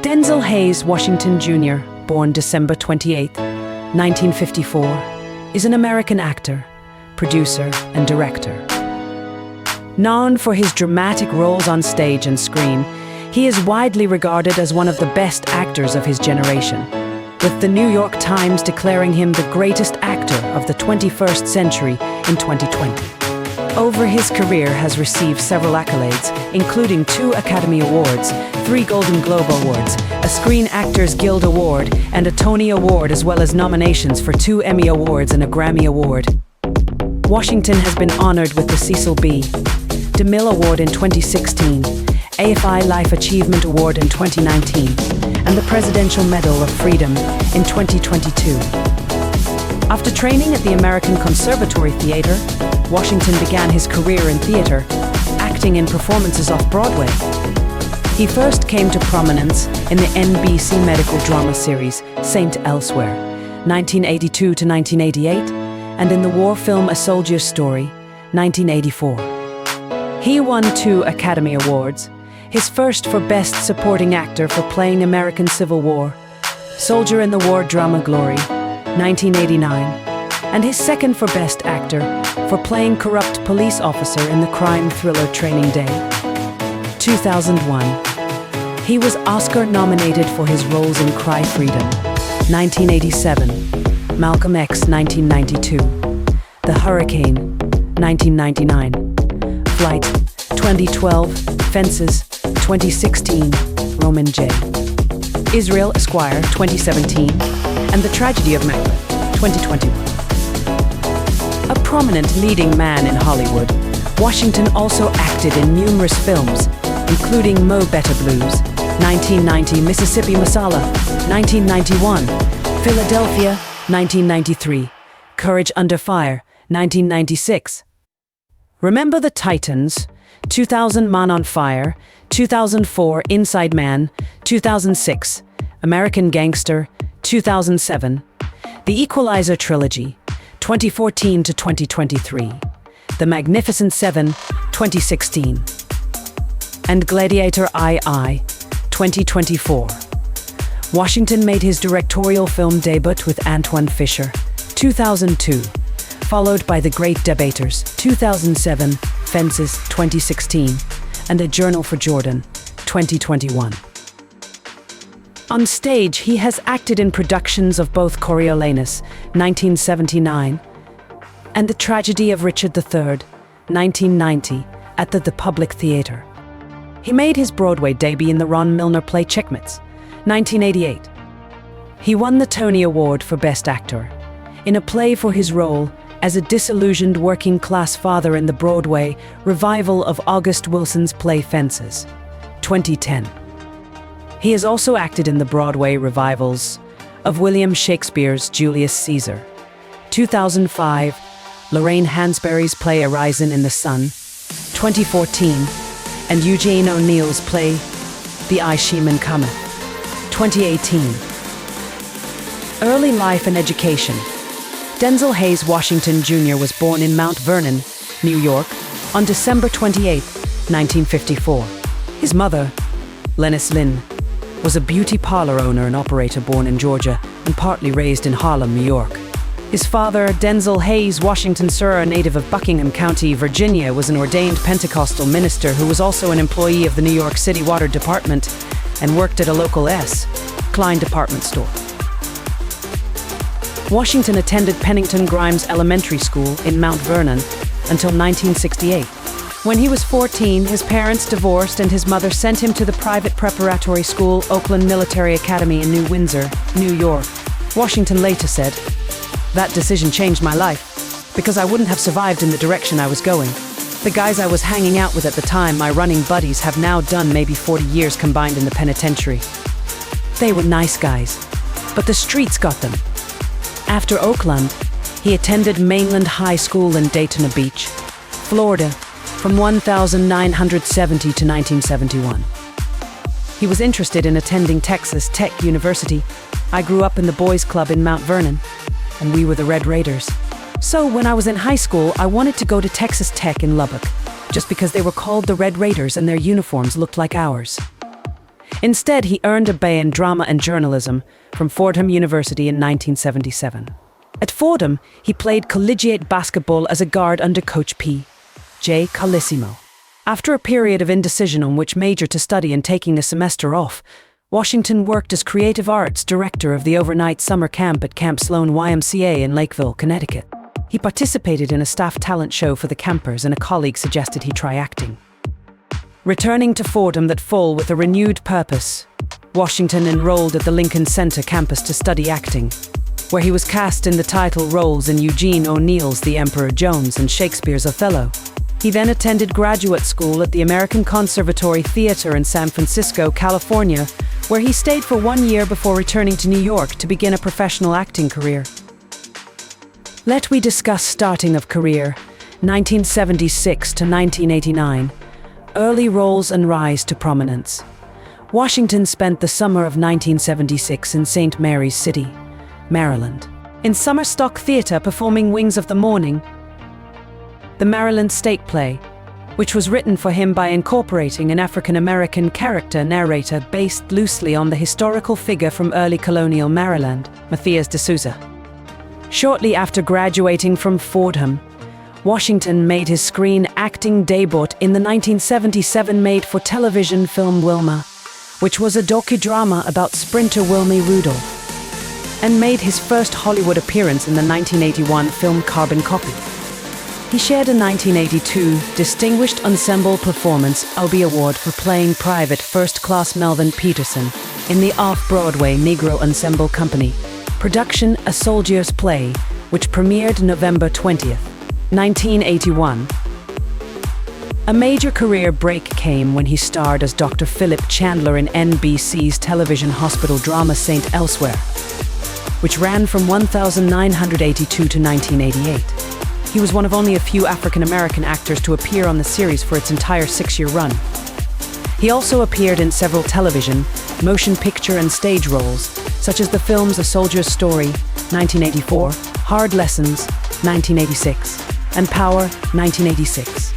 Denzel Washington Jr., born December 28, 1954, is an American actor, producer, and director. Known for his dramatic roles on stage and screen, he is widely regarded as one of the best actors of his generation, with the New York Times declaring him the greatest actor of the 21st century in 2020. Over his career has received several accolades, including 2 Academy Awards, 3 Golden Globe Awards, a Screen Actors Guild Award, and a Tony Award, as well as nominations for 2 Emmy Awards and a Grammy Award. Washington has been honored with the Cecil B. DeMille Award in 2016, AFI Life Achievement Award in 2019, and the Presidential Medal of Freedom in 2022. After training at the American Conservatory Theater, Washington began his career in theater, acting in performances off-Broadway. He first came to prominence in the NBC medical drama series Saint Elsewhere, 1982 to 1988, and in the war film A Soldier's Story, 1984. He won 2 Academy Awards, his first for Best Supporting Actor for playing American Civil War, Soldier in the War drama Glory, 1989, and his second for Best Actor for playing corrupt police officer in the crime thriller Training Day, 2001. He was Oscar-nominated for his roles in Cry Freedom, 1987, Malcolm X, 1992, The Hurricane, 1999, Flight, 2012, Fences, 2016, Roman J. Israel Esquire, 2017, and The Tragedy of Macbeth, 2021. A prominent leading man in Hollywood, Washington also acted in numerous films, including Mo Better Blues, 1990, Mississippi Masala, 1991, Philadelphia, 1993, Courage Under Fire, 1996. Remember the Titans, 2000, Man on Fire, 2004, Inside Man, 2006, American Gangster, 2007, The Equalizer Trilogy, 2014 to 2023, The Magnificent Seven, 2016, and Gladiator II, 2024. Washington made his directorial film debut with Antoine Fisher, 2002, followed by The Great Debaters, 2007, Fences, 2016, and A Journal for Jordan, 2021. On stage, he has acted in productions of both Coriolanus, 1979, and The Tragedy of Richard III, 1990, at the Public Theatre. He made his Broadway debut in the Ron Milner play Checkmates, 1988. He won the Tony Award for Best Actor in a play for his role as a disillusioned working-class father in the Broadway revival of August Wilson's play Fences, 2010. He has also acted in the Broadway revivals of William Shakespeare's Julius Caesar, 2005, Lorraine Hansberry's play Arisen in the Sun, 2014, and Eugene O'Neill's play The Aishiman Cometh, 2018. Early life and education. Denzel Washington Jr. was born in Mount Vernon, New York, on December 28, 1954. His mother, Lennis Lynn, was a beauty parlor owner and operator born in Georgia and partly raised in Harlem, New York. His father, Denzel Washington Sr., a native of Buckingham County, Virginia, was an ordained Pentecostal minister who was also an employee of the New York City Water Department and worked at a local S. Klein department store. Washington attended Pennington Grimes Elementary School in Mount Vernon until 1968. When he was 14, his parents divorced and his mother sent him to the private preparatory school Oakland Military Academy in New Windsor, New York. Washington later said, "That decision changed my life because I wouldn't have survived in the direction I was going. The guys I was hanging out with at the time, my running buddies, have now done maybe 40 years combined in the penitentiary. They were nice guys, but the streets got them." After Oakland, he attended Mainland High School in Daytona Beach, Florida, from 1970 to 1971. He was interested in attending Texas Tech University. "I grew up in the boys' club in Mount Vernon, and we were the Red Raiders. So when I was in high school, I wanted to go to Texas Tech in Lubbock, just because they were called the Red Raiders and their uniforms looked like ours." Instead, he earned a BA in drama and journalism from Fordham University in 1977. At Fordham, he played collegiate basketball as a guard under Coach P. J. Carlissimo. After a period of indecision on which major to study and taking a semester off, Washington worked as creative arts director of the overnight summer camp at Camp Sloan YMCA in Lakeville, Connecticut. He participated in a staff talent show for the campers, and a colleague suggested he try acting. Returning to Fordham that fall with a renewed purpose, Washington enrolled at the Lincoln Center campus to study acting, where he was cast in the title roles in Eugene O'Neill's The Emperor Jones and Shakespeare's Othello. He then attended graduate school at the American Conservatory Theater in San Francisco, California, where he stayed for 1 year before returning to New York to begin a professional acting career. Let we discuss starting of career, 1976 to 1989, early roles and rise to prominence. Washington spent the summer of 1976 in St. Mary's City, Maryland, in summer stock theater performing Wings of the Morning, the Maryland State play, which was written for him by incorporating an African-American character narrator based loosely on the historical figure from early colonial Maryland, Matthias de Souza. Shortly after graduating from Fordham, Washington made his screen acting debut in the 1977 made-for-television film Wilma, which was a docudrama about sprinter Wilmy Rudolph, and made his first Hollywood appearance in the 1981 film Carbon Copy. He shared a 1982 Distinguished Ensemble Performance Obie Award for playing Private First Class Melvin Peterson in the off-Broadway Negro Ensemble Company production A Soldier's Play, which premiered November 20th, 1981. A major career break came when he starred as Dr. Philip Chandler in NBC's television hospital drama St. Elsewhere, which ran from 1982 to 1988. He was one of only a few African-American actors to appear on the series for its entire 6-year run. He also appeared in several television, motion picture and stage roles, such as the films A Soldier's Story, 1984, Hard Lessons, 1986, and Power, 1986.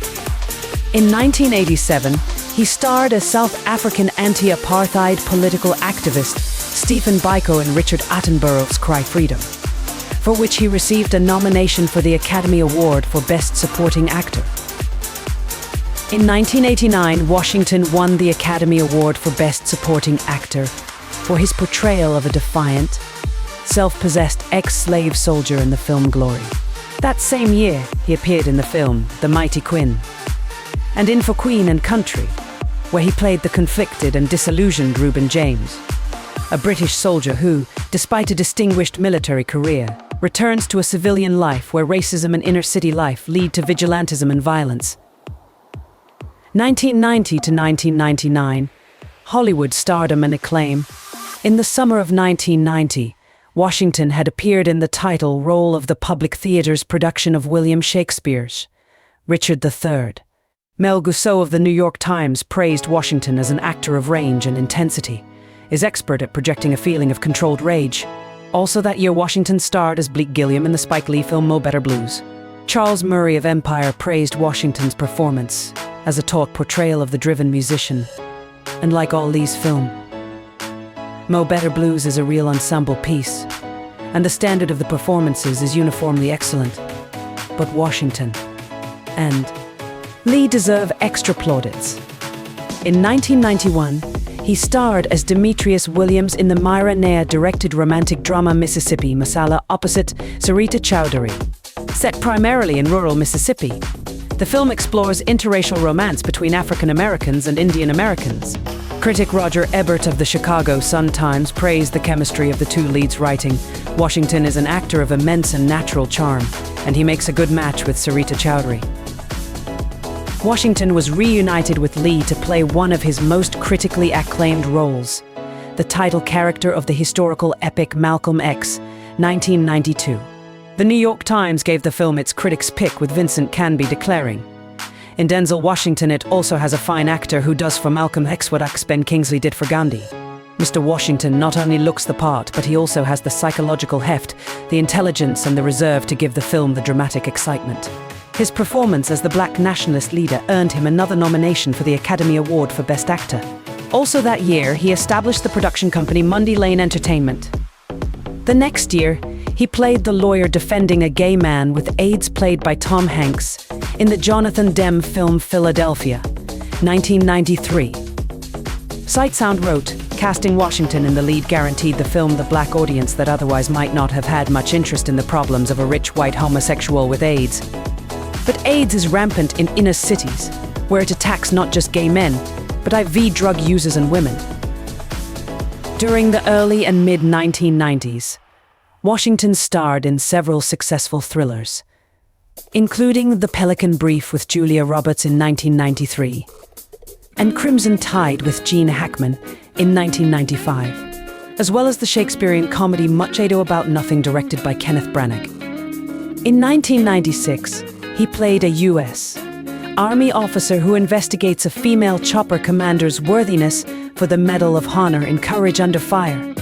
In 1987, he starred as South African anti-apartheid political activist Stephen Biko in Richard Attenborough's Cry Freedom, for which he received a nomination for the Academy Award for Best Supporting Actor. In 1989, Washington won the Academy Award for Best Supporting Actor for his portrayal of a defiant, self-possessed ex-slave soldier in the film Glory. That same year, he appeared in the film The Mighty Quinn, and in For Queen and Country, where he played the conflicted and disillusioned Reuben James, a British soldier who, despite a distinguished military career, returns to a civilian life where racism and inner-city life lead to vigilantism and violence. 1990 to 1999, Hollywood stardom and acclaim. In the summer of 1990, Washington had appeared in the title role of the Public Theater's production of William Shakespeare's Richard III. Mel Gusseau of the New York Times praised Washington as an actor of range and intensity, is expert at projecting a feeling of controlled rage. Also that year, Washington starred as Bleak Gilliam in the Spike Lee film Mo Better Blues. Charles Murray of Empire praised Washington's performance as a taut portrayal of the driven musician. And like all Lee's film, Mo Better Blues is a real ensemble piece, and the standard of the performances is uniformly excellent. But Washington and Lee deserve extra plaudits. In 1991, he starred as Demetrius Williams in the Myra Nair-directed romantic drama Mississippi Masala opposite Sarita Chowdhury. Set primarily in rural Mississippi, the film explores interracial romance between African Americans and Indian Americans. Critic Roger Ebert of the Chicago Sun-Times praised the chemistry of the two leads, writing, "Washington is an actor of immense and natural charm, and he makes a good match with Sarita Chowdhury." Washington was reunited with Lee to play one of his most critically acclaimed roles, the title character of the historical epic Malcolm X, 1992. The New York Times gave the film its critics' pick, with Vincent Canby declaring, "In Denzel Washington it also has a fine actor who does for Malcolm X what Ben Kingsley did for Gandhi. Mr. Washington not only looks the part, but he also has the psychological heft, the intelligence and the reserve to give the film the dramatic excitement." His performance as the black nationalist leader earned him another nomination for the Academy Award for Best Actor. Also that year, he established the production company Mundy Lane Entertainment. The next year, he played the lawyer defending a gay man with AIDS, played by Tom Hanks, in the Jonathan Demme film Philadelphia, 1993. Sight Sound wrote, casting Washington in the lead guaranteed the film the black audience that otherwise might not have had much interest in the problems of a rich white homosexual with AIDS. But AIDS is rampant in inner cities, where it attacks not just gay men, but IV drug users and women. During the early and mid-1990s, Washington starred in several successful thrillers, including The Pelican Brief with Julia Roberts in 1993, and Crimson Tide with Gene Hackman in 1995, as well as the Shakespearean comedy Much Ado About Nothing directed by Kenneth Branagh. In 1996, he played a U.S. Army officer who investigates a female chopper commander's worthiness for the Medal of Honor in Courage Under Fire,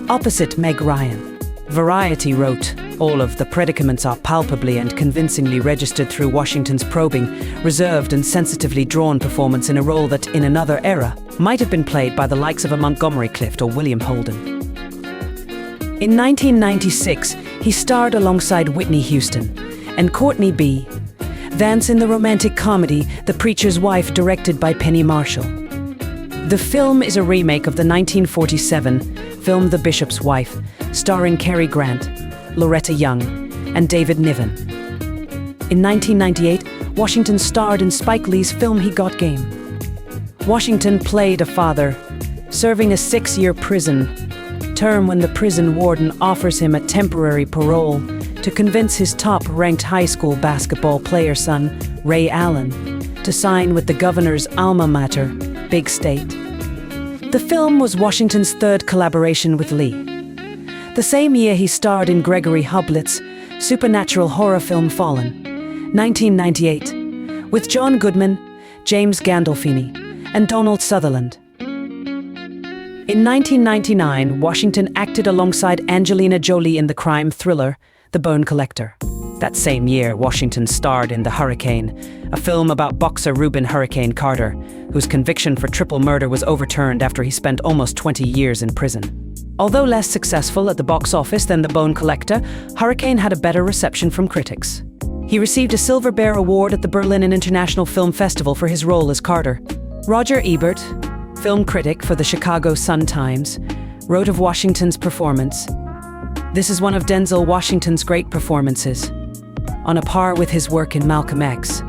opposite Meg Ryan. Variety wrote, all of the predicaments are palpably and convincingly registered through Washington's probing, reserved and sensitively drawn performance in a role that, in another era, might have been played by the likes of a Montgomery Clift or William Holden. In 1996, he starred alongside Whitney Houston and Courtney B. Vance in the romantic comedy The Preacher's Wife, directed by Penny Marshall. The film is a remake of the 1947 film The Bishop's Wife, starring Cary Grant, Loretta Young, and David Niven. In 1998, Washington starred in Spike Lee's film He Got Game. Washington played a father serving a 6-year prison term when the prison warden offers him a temporary parole to convince his top-ranked high school basketball player son, Ray Allen, to sign with the governor's alma mater, Big State. The film was Washington's third collaboration with Lee. The same year he starred in Gregory Hublitz's supernatural horror film Fallen, 1998, with John Goodman, James Gandolfini, and Donald Sutherland. In 1999, Washington acted alongside Angelina Jolie in the crime thriller The Bone Collector. That same year, Washington starred in The Hurricane, a film about boxer Rubin "Hurricane" Carter, whose conviction for triple murder was overturned after he spent almost 20 years in prison. Although less successful at the box office than The Bone Collector, Hurricane had a better reception from critics. He received a Silver Bear Award at the Berlin International Film Festival for his role as Carter. Roger Ebert, film critic for the Chicago Sun-Times, wrote of Washington's performance, "This is one of Denzel Washington's great performances. On a par with his work in Malcolm X,